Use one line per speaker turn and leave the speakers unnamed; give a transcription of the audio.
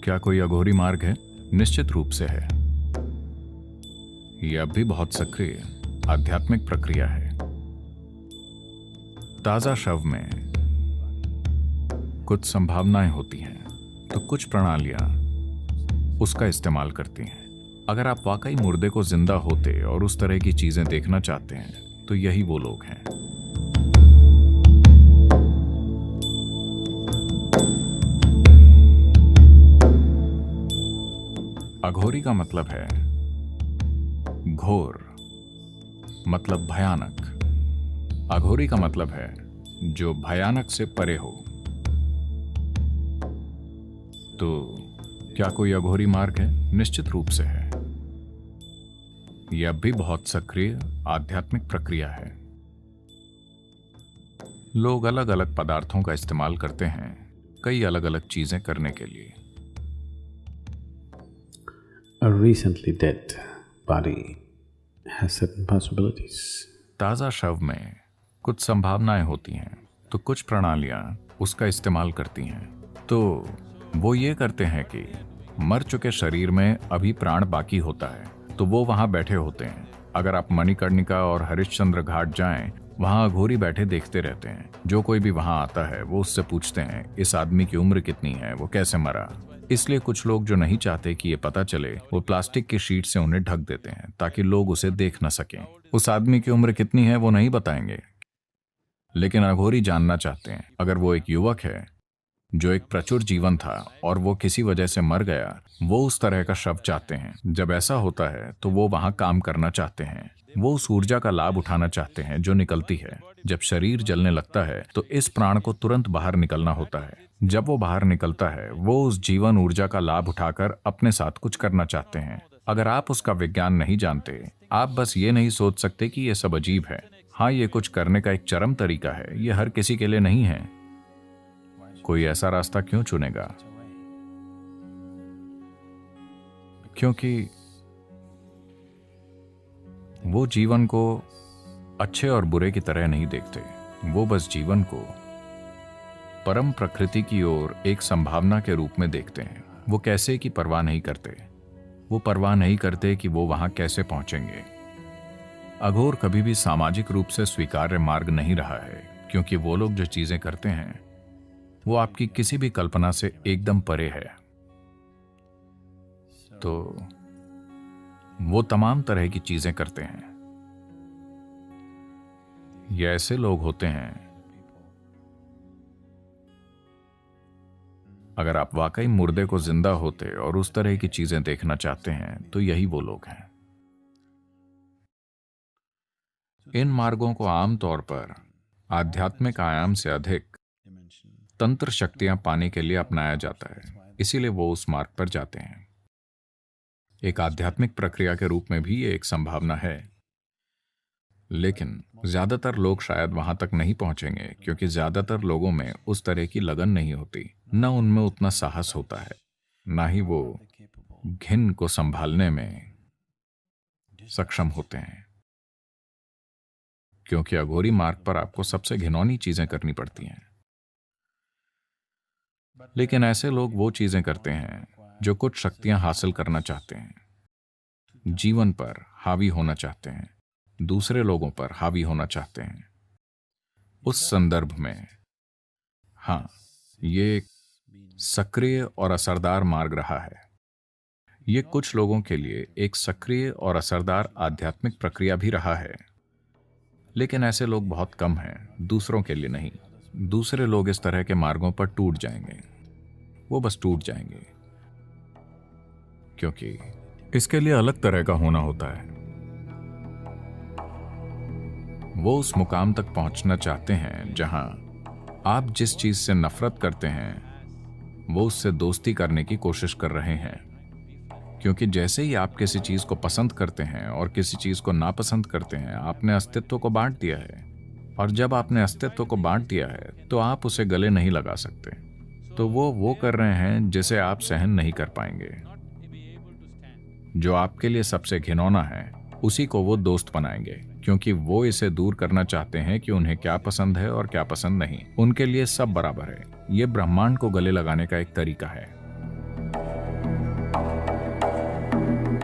क्या कोई अघोरी मार्ग है? निश्चित रूप से है। यह अब भी बहुत सक्रिय आध्यात्मिक प्रक्रिया है। ताजा शव में कुछ संभावनाएं होती हैं, तो कुछ प्रणालियां उसका इस्तेमाल करती हैं। अगर आप वाकई मुर्दे को जिंदा होते और उस तरह की चीजें देखना चाहते हैं, तो यही वो लोग हैं। अघोरी का मतलब है घोर, मतलब भयानक। अघोरी का मतलब है जो भयानक से परे हो। तो क्या कोई अघोरी मार्ग है? निश्चित रूप से है। यह अब भी बहुत सक्रिय आध्यात्मिक प्रक्रिया है। लोग अलग अलग पदार्थों का इस्तेमाल करते हैं कई अलग अलग चीजें करने के लिए।
A recently dead body has certain possibilities.
ताजा शव में कुछ संभावनाएं होती हैं, तो कुछ प्रणालियां उसका इस्तेमाल करती हैं। तो वो ये करते हैं कि मर चुके शरीर में अभी प्राण बाकी होता है, तो वो वहां बैठे होते हैं। अगर आप मणिकर्णिका और हरिश्चंद्र घाट जाएं, वहां अघोरी बैठे देखते रहते हैं। जो कोई भी वहां आता है वो उससे पूछते हैं इस आदमी की उम्र कितनी है, वो कैसे मरा। इसलिए कुछ लोग जो नहीं चाहते कि ये पता चले, वो प्लास्टिक की शीट से उन्हें ढक देते हैं ताकि लोग उसे देख न सकें। उस आदमी की उम्र कितनी है वो नहीं बताएंगे, लेकिन अघोरी जानना चाहते हैं। अगर वो एक युवक है जो एक प्रचुर जीवन था और वो किसी वजह से मर गया, वो उस तरह का शव चाहते हैं। जब ऐसा होता है तो वो वहां काम करना चाहते हैं। वो उस ऊर्जा का लाभ उठाना चाहते हैं जो निकलती है। जब शरीर जलने लगता है तो इस प्राण को तुरंत बाहर निकलना होता है। जब वो बाहर निकलता है, वो उस जीवन ऊर्जा का लाभ उठाकर अपने साथ कुछ करना चाहते हैं। अगर आप उसका विज्ञान नहीं जानते, आप बस ये नहीं सोच सकते कि ये सब अजीब है। हाँ, ये कुछ करने का एक चरम तरीका है। ये हर किसी के लिए नहीं है। कोई ऐसा रास्ता क्यों चुनेगा? क्योंकि वो जीवन को अच्छे और बुरे की तरह नहीं देखते। वो बस जीवन को परम प्रकृति की ओर एक संभावना के रूप में देखते हैं। वो कैसे की परवाह नहीं करते। वो परवाह नहीं करते कि वो वहां कैसे पहुंचेंगे। अघोर कभी भी सामाजिक रूप से स्वीकार्य मार्ग नहीं रहा है, क्योंकि वो लोग जो चीजें करते हैं वो आपकी किसी भी कल्पना से एकदम परे है। तो वो तमाम तरह की चीजें करते हैं। ये ऐसे लोग होते हैं, अगर आप वाकई मुर्दे को जिंदा होते और उस तरह की चीजें देखना चाहते हैं, तो यही वो लोग हैं। इन मार्गों को आमतौर पर आध्यात्मिक आयाम से अधिक तंत्र शक्तियां पाने के लिए अपनाया जाता है, इसीलिए वो उस मार्ग पर जाते हैं। एक आध्यात्मिक प्रक्रिया के रूप में भी ये एक संभावना है, लेकिन ज्यादातर लोग शायद वहां तक नहीं पहुंचेंगे, क्योंकि ज्यादातर लोगों में उस तरह की लगन नहीं होती, न उनमें उतना साहस होता है, ना ही वो घिन को संभालने में सक्षम होते हैं। क्योंकि अघोरी मार्ग पर आपको सबसे घिनौनी चीजें करनी पड़ती हैं। लेकिन ऐसे लोग वो चीजें करते हैं जो कुछ शक्तियां हासिल करना चाहते हैं, जीवन पर हावी होना चाहते हैं, दूसरे लोगों पर हावी होना चाहते हैं। उस संदर्भ में हाँ, ये एक सक्रिय और असरदार मार्ग रहा है। ये कुछ लोगों के लिए एक सक्रिय और असरदार आध्यात्मिक प्रक्रिया भी रहा है, लेकिन ऐसे लोग बहुत कम हैं, दूसरों के लिए नहीं। दूसरे लोग इस तरह के मार्गों पर टूट जाएंगे। वो बस टूट जाएंगे, क्योंकि इसके लिए अलग तरह का होना होता है। वो उस मुकाम तक पहुंचना चाहते हैं जहां आप जिस चीज से नफरत करते हैं, वो उससे दोस्ती करने की कोशिश कर रहे हैं। क्योंकि जैसे ही आप किसी चीज को पसंद करते हैं और किसी चीज को नापसंद करते हैं, आपने अस्तित्व को बांट दिया है। और जब आपने अस्तित्व को बांट दिया है, तो आप उसे गले नहीं लगा सकते। तो वो कर रहे हैं जिसे आप सहन नहीं कर पाएंगे। जो आपके लिए सबसे घिनौना है, उसी को वो दोस्त बनाएंगे, क्योंकि वो इसे दूर करना चाहते हैं कि उन्हें क्या पसंद है और क्या पसंद नहीं। उनके लिए सब बराबर है। ये ब्रह्मांड को गले लगाने का एक तरीका है।